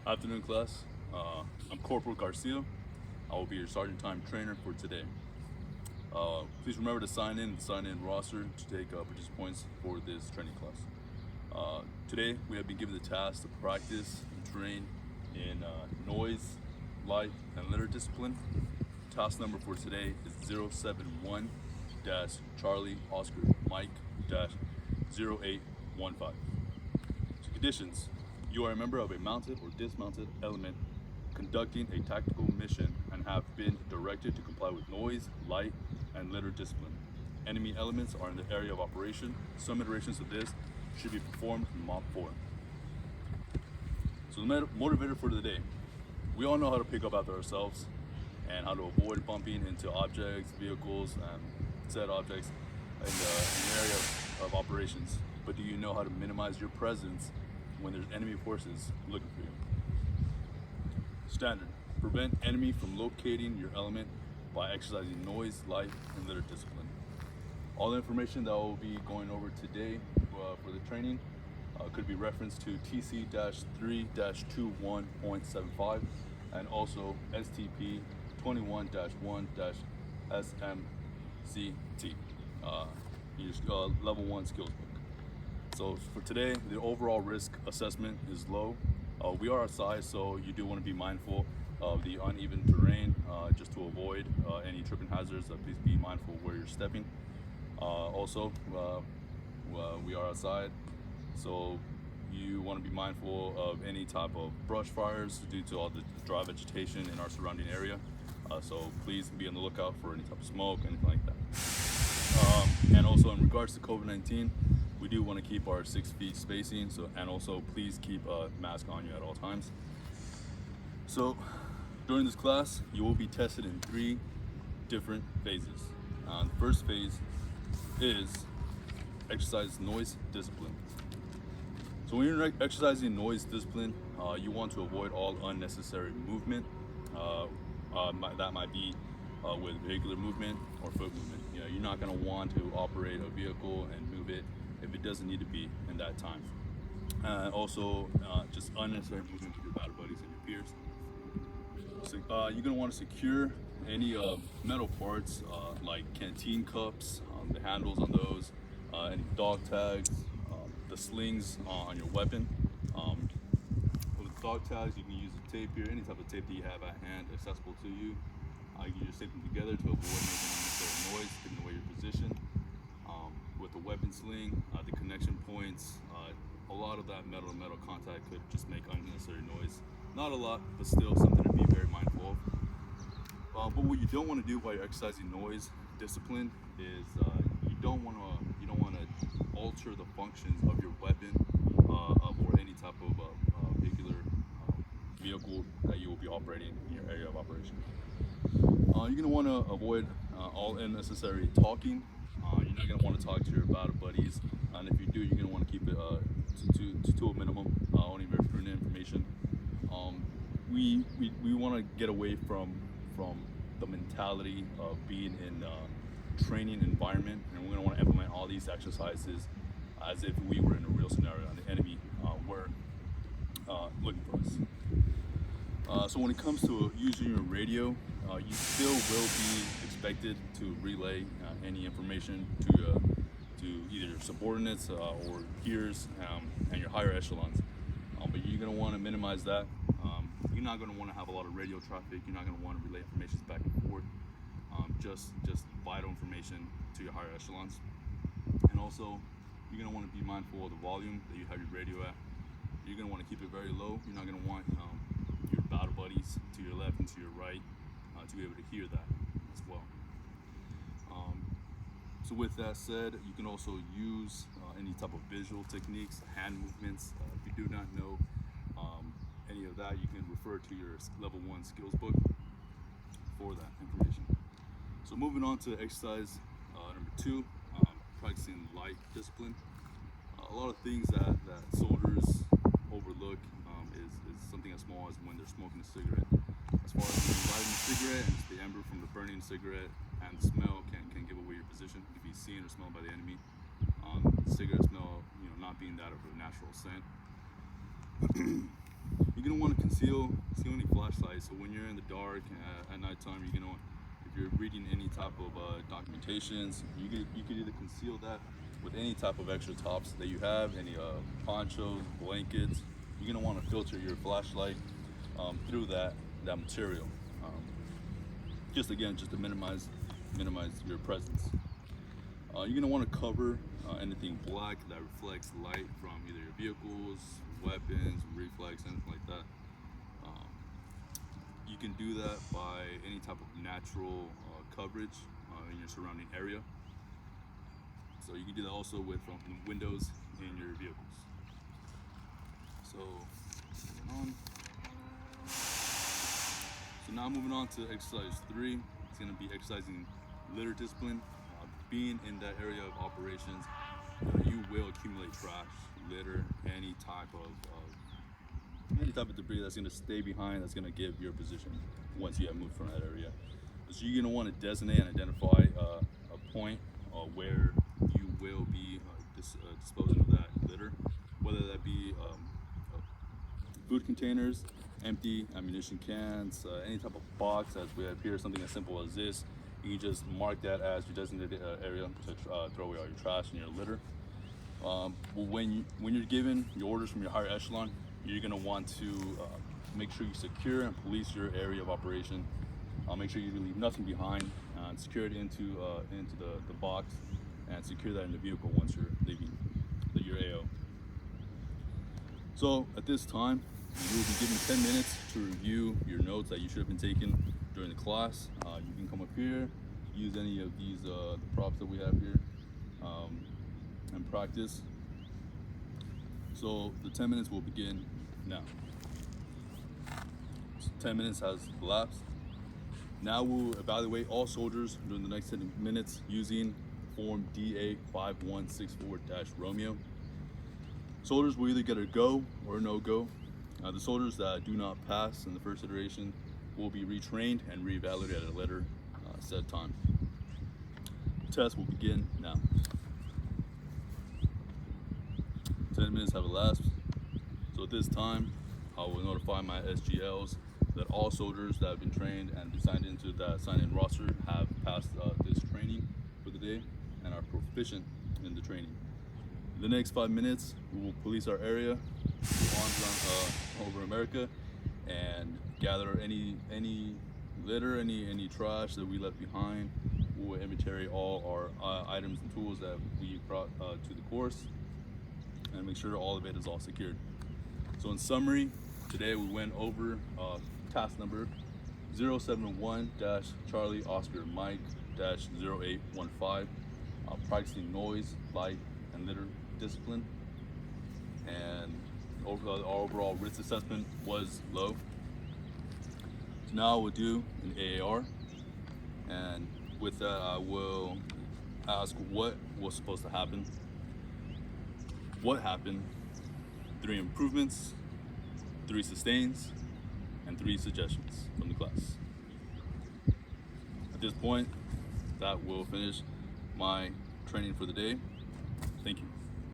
Afternoon class. I'm Corporal Garcia. I will be your Sergeant Time trainer for today. Please remember to sign in roster to take participant points for this training class. Today we have been given the task to practice and train in noise, light, and litter discipline. Task number for today is 071-Charlie Oscar Mike-0815. So conditions: you are a member of a mounted or dismounted element conducting a tactical mission and have been directed to comply with noise, light, and litter discipline. Enemy elements are in the area of operation. Some iterations of this should be performed in Mod 4. So the motivator for the day: we all know how to pick up after ourselves and how to avoid bumping into objects, vehicles, and said objects in the area of operations. But do you know how to minimize your presence when there's enemy forces looking for you? Standard: prevent enemy from locating your element by exercising noise, light, and litter discipline. All the information that we'll be going over today for the training could be referenced to TC-3-21.75 and also STP 21-1-SMCT, your level 1 skills book. So for today, the overall risk assessment is low. We are outside, so you do want to be mindful of the uneven terrain just to avoid any tripping hazards. Please be mindful where you're stepping. Also, we are outside, so you want to be mindful of any type of brush fires due to all the dry vegetation in our surrounding area. So please be on the lookout for any type of smoke, anything like that. And also in regards to COVID-19, we do want to keep our 6 feet spacing. So, and also please keep a mask on you at all times. So during this class, you will be tested in 3 different phases. The first phase is exercise noise discipline. So when you're exercising noise discipline, you want to avoid all unnecessary movement. That might be with vehicular movement or foot movement. You know, you're not going to want to operate a vehicle and move it if it doesn't need to be in that time. Also, just unnecessary movement with your battle buddies and your peers. So you're going to want to secure any metal parts like canteen cups, the handles on those, any dog tags, the slings on your weapon. With dog tags, you can use a tape here, any type of tape that you have at hand accessible to you. You can just tape them together to avoid making unnecessary noise, giving away your position. With the weapon sling, the connection points, a lot of that metal to metal contact could just make unnecessary noise. Not a lot, but still something to be very mindful of. But what you don't want to do while you're exercising noise discipline is you don't want to alter the functions of your weapon or any type of vehicular vehicle that you will be operating in your area of operation. You're going to want to avoid all unnecessary talking. You're not going to want to talk to your battle buddies, and if you do, you're going to want to keep it to a minimum, only very pertinent information. We want to get away from the mentality of being in a training environment, and we're going to want to implement all these exercises as if we were in a real scenario and the enemy were looking for us. So when it comes to using your radio, you still will be expected to relay any information to either your subordinates or peers and your higher echelons. But you're going to want to minimize that. You're not going to want to have a lot of radio traffic. You're not going to want to relay information back and forth. Just vital information to your higher echelons. And also, you're going to want to be mindful of the volume that you have your radio at. You're going to want to keep it very low. You're not going to want your battle buddies to your left and to your right to be able to hear that as well. So with that said, you can also use any type of visual techniques, hand movements. If you do not know any of that, you can refer to your level 1 skills book for that information. So moving on to exercise number 2, practicing light discipline. A lot of things that soldiers overlook is something as small as when they're smoking a cigarette. As far as lighting a cigarette, and it's the ember from the burning cigarette and the smell can give away your position. It can be seen or smelled by the enemy. Cigarette smell, not being that of a natural scent. You're going to want to conceal any flashlights. So when you're in the dark at nighttime, you're gonna, if you're reading any type of documentations, you could either conceal that with any type of extra tops that you have, any ponchos, blankets. You're gonna want to filter your flashlight through that material. Just to minimize your presence. You're gonna want to cover anything black that reflects light from either your vehicles, weapons, reflex, anything like that. You can do that by any type of natural coverage in your surrounding area. So you can do that also with windows in your vehicles. So moving on to exercise 3. It's going to be exercising litter discipline. Being in that area of operations, you will accumulate trash, litter, any type of debris that's going to stay behind, that's going to give your position once you have moved from that area. So you're going to want to designate and identify a point where you will be disposing of that litter, whether that be food containers, empty ammunition cans, any type of box, as we have here, something as simple as this. You can just mark that as your designated area to throw away all your trash and your litter. When you're given your orders from your higher echelon, you're going to want to make sure you secure and police your area of operation. Make sure you leave nothing behind, and secure it into the box, and secure that in the vehicle once you're leaving your AO. So at this time, you will be given 10 minutes to review your notes that you should have been taking during the class. You can come up here, use any of these the props that we have here, and practice. So the 10 minutes will begin now. So 10 minutes has elapsed. Now we'll evaluate all soldiers during the next 10 minutes using Form DA5164-Romeo. Soldiers will either get a go or a no-go. The soldiers that do not pass in the first iteration will be retrained and reevaluated at a later set time. The test will begin now. 10 minutes have elapsed. So at this time, I will notify my SGLs that all soldiers that have been trained and been signed into that sign-in roster have passed this training for the day and are proficient in the training. In the next 5 minutes, we will police our area, arms over America, and gather any litter, any trash that we left behind. We will inventory all our items and tools that we brought to the course, and make sure all of it is all secured. So in summary, today we went over task number 071-Charlie Oscar Mike-0815, practicing noise, light, and litter discipline. And our overall risk assessment was low. So now we'll do an AAR, and with that I will ask what was supposed to happen, what happened, 3 improvements, 3 sustains, and 3 suggestions from the class. At this point, that will finish my training for the day.